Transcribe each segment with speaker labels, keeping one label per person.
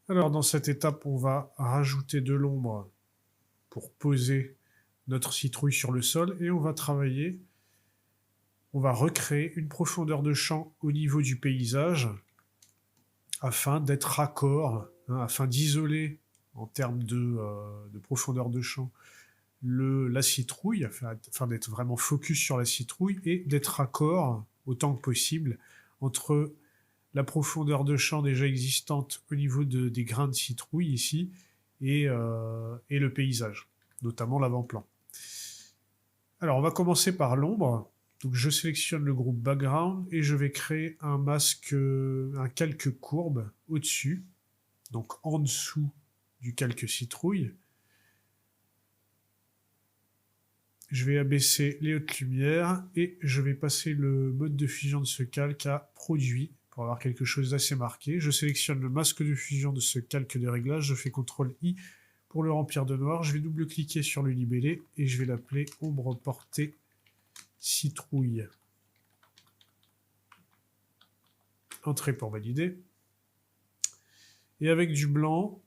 Speaker 1: Alors dans cette étape, on va rajouter de l'ombre pour poser notre citrouille sur le sol et on va travailler, on va recréer une profondeur de champ au niveau du paysage afin d'être raccord, hein, afin d'isoler en termes de profondeur de champ la citrouille, afin d'être vraiment focus sur la citrouille et d'être raccord autant que possible entre la profondeur de champ déjà existante au niveau des grains de citrouille ici et le paysage, notamment l'avant-plan. Alors on va commencer par l'ombre. Donc je sélectionne le groupe background et je vais créer un masque, un calque courbe au-dessus, donc en dessous du calque citrouille. Je vais abaisser les hautes lumières et je vais passer le mode de fusion de ce calque à produit pour avoir quelque chose d'assez marqué. Je sélectionne le masque de fusion de ce calque de réglage, je fais CTRL I pour le remplir de noir. Je vais double-cliquer sur le libellé et je vais l'appeler ombre portée citrouille. Entrée pour valider. Et avec du blanc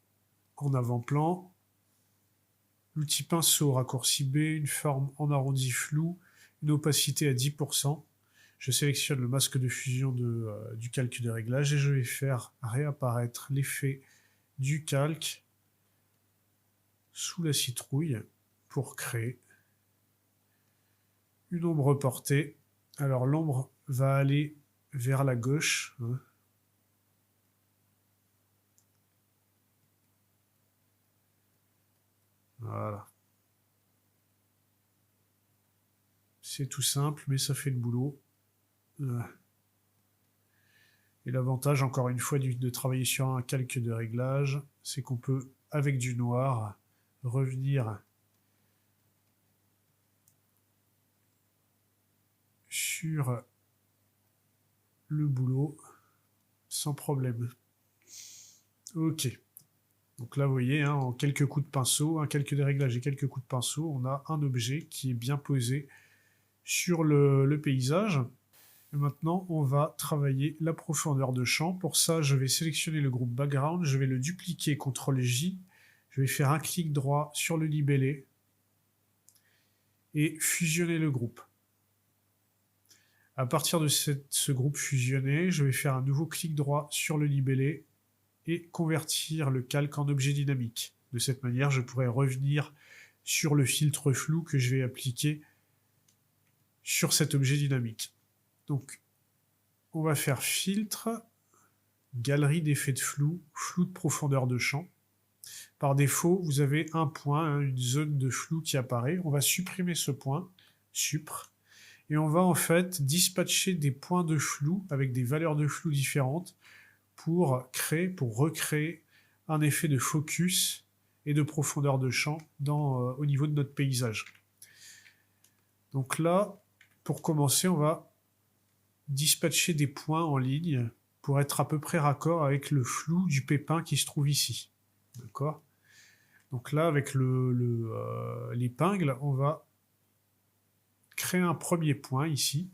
Speaker 1: en avant-plan, l'outil pinceau raccourci B, une forme en arrondi flou, une opacité à 10%. Je sélectionne le masque de fusion du calque de réglage et je vais faire réapparaître l'effet du calque sous la citrouille pour créer une ombre portée. Alors l'ombre va aller vers la gauche, hein. Voilà. C'est tout simple, mais ça fait le boulot. Et l'avantage, encore une fois, de travailler sur un calque de réglage, c'est qu'on peut, avec du noir, revenir sur le boulot sans problème. Ok. Donc là, vous voyez, hein, en quelques coups de pinceau, un calque de réglage et quelques coups de pinceau, on a un objet qui est bien posé sur le paysage. Et maintenant, on va travailler la profondeur de champ. Pour ça, je vais sélectionner le groupe background, je vais le dupliquer, CTRL J, je vais faire un clic droit sur le libellé et fusionner le groupe. À partir de ce groupe fusionné, je vais faire un nouveau clic droit sur le libellé et convertir le calque en objet dynamique. De cette manière, je pourrai revenir sur le filtre flou que je vais appliquer sur cet objet dynamique. Donc, on va faire filtre, galerie d'effets de flou, flou de profondeur de champ. Par défaut, vous avez un point, hein, une zone de flou qui apparaît. On va supprimer ce point, supr, et on va en fait dispatcher des points de flou avec des valeurs de flou différentes pour recréer un effet de focus et de profondeur de champ au niveau de notre paysage. Donc là, pour commencer, on va dispatcher des points en ligne pour être à peu près raccord avec le flou du pépin qui se trouve ici. D'accord ? Donc là, avec l'épingle, on va créer un premier point ici.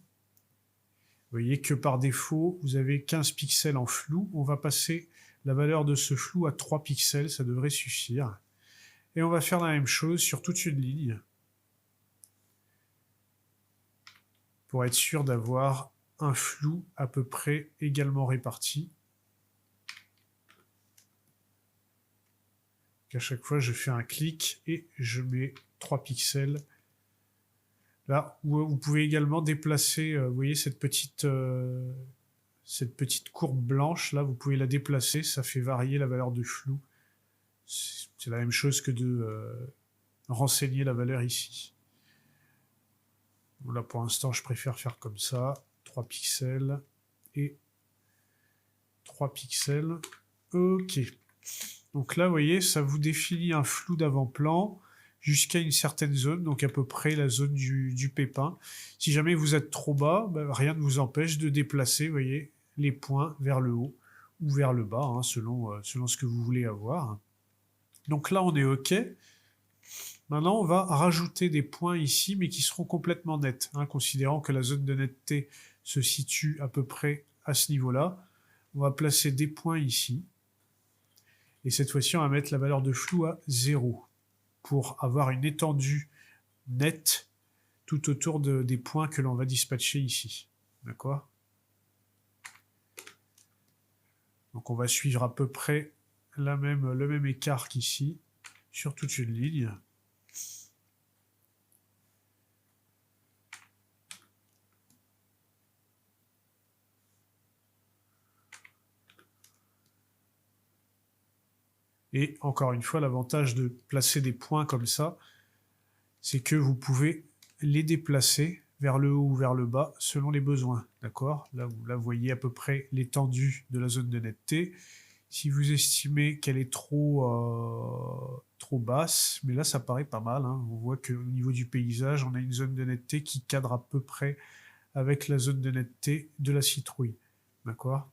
Speaker 1: Vous voyez que par défaut, vous avez 15 pixels en flou. On va passer la valeur de ce flou à 3 pixels, ça devrait suffire. Et on va faire la même chose sur toute une ligne pour être sûr d'avoir un flou à peu près également réparti. À chaque fois, je fais un clic et je mets 3 pixels. Là, vous pouvez également déplacer, vous voyez cette petite courbe blanche, là, vous pouvez la déplacer, ça fait varier la valeur de flou. C'est la même chose que de renseigner la valeur ici. Bon, là, pour l'instant, je préfère faire comme ça, 3 pixels et 3 pixels. Ok. Donc là, vous voyez, ça vous définit un flou d'avant-plan jusqu'à une certaine zone, donc à peu près la zone du pépin. Si jamais vous êtes trop bas, ben, rien ne vous empêche de déplacer, vous voyez, les points vers le haut ou vers le bas, hein, selon ce que vous voulez avoir. Donc là, on est OK. Maintenant, on va rajouter des points ici, mais qui seront complètement nets, hein, considérant que la zone de netteté se situe à peu près à ce niveau-là. On va placer des points ici. Et cette fois-ci, on va mettre la valeur de flou à 0 pour avoir une étendue nette tout autour des points que l'on va dispatcher ici. D'accord? Donc on va suivre à peu près le même écart qu'ici, sur toute une ligne. Et encore une fois, l'avantage de placer des points comme ça, c'est que vous pouvez les déplacer vers le haut ou vers le bas selon les besoins. D'accord? Là, vous voyez à peu près l'étendue de la zone de netteté. Si vous estimez qu'elle est trop basse, mais là ça paraît pas mal, hein. On voit qu'au niveau du paysage, on a une zone de netteté qui cadre à peu près avec la zone de netteté de la citrouille. D'accord?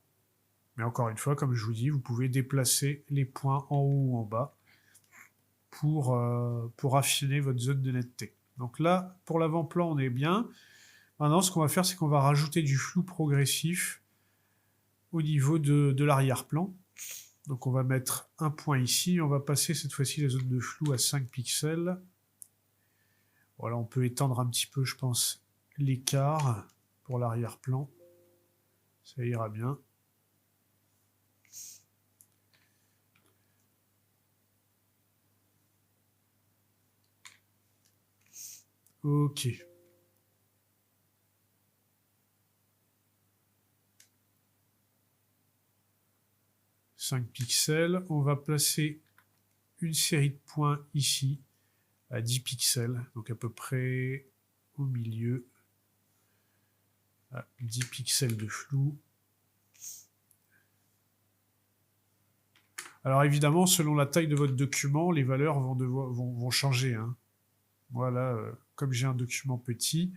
Speaker 1: Mais encore une fois, comme je vous dis, vous pouvez déplacer les points en haut ou en bas pour affiner votre zone de netteté. Donc là, pour l'avant-plan, on est bien. Maintenant, ce qu'on va faire, c'est qu'on va rajouter du flou progressif au niveau de l'arrière-plan. Donc on va mettre un point ici, on va passer cette fois-ci la zone de flou à 5 pixels. Voilà, on peut étendre un petit peu, je pense, l'écart pour l'arrière-plan. Ça ira bien. Ok. « 5 pixels. On va placer une série de points ici à 10 pixels, donc à peu près au milieu, à 10 pixels de flou. Alors évidemment, selon la taille de votre document, les valeurs vont changer, hein. Voilà, comme j'ai un document petit,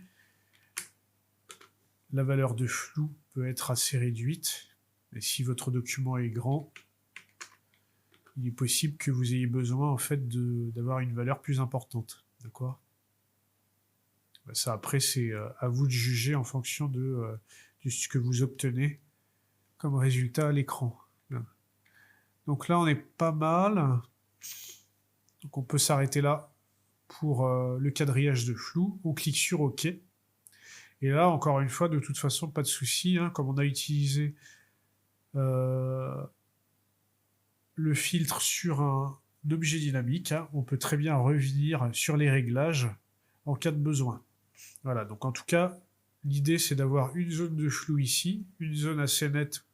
Speaker 1: la valeur de flou peut être assez réduite. Et si votre document est grand, il est possible que vous ayez besoin en fait d'avoir une valeur plus importante. D'accord? Ça après, c'est à vous de juger en fonction de ce que vous obtenez comme résultat à l'écran. Donc là, on est pas mal. Donc on peut s'arrêter là pour le quadrillage de flou. On clique sur OK. Et là, encore une fois, de toute façon, pas de souci, hein, comme on a utilisé le filtre sur un objet dynamique, hein, on peut très bien revenir sur les réglages en cas de besoin. Voilà, donc en tout cas, l'idée c'est d'avoir une zone de flou ici, une zone assez nette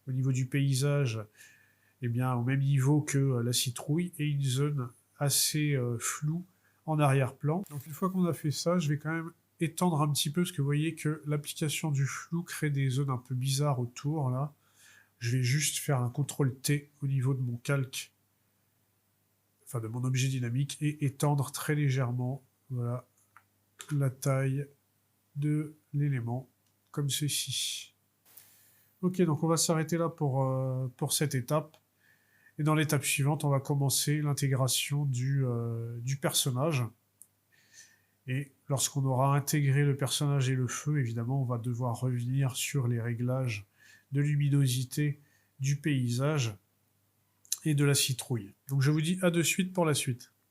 Speaker 1: au niveau du paysage, eh bien, au même niveau que la citrouille, et une zone assez floue en arrière-plan. Donc une fois qu'on a fait ça, je vais quand même étendre un petit peu, parce que vous voyez que l'application du flou crée des zones un peu bizarres autour, là. Je vais juste faire un CTRL-T au niveau de mon calque, enfin de mon objet dynamique, et étendre très légèrement, voilà, la taille de l'élément, comme ceci. Ok, donc on va s'arrêter là pour cette étape. Et dans l'étape suivante, on va commencer l'intégration du personnage. Et lorsqu'on aura intégré le personnage et le feu, évidemment, on va devoir revenir sur les réglages de luminosité du paysage et de la citrouille. Donc je vous dis à de suite pour la suite.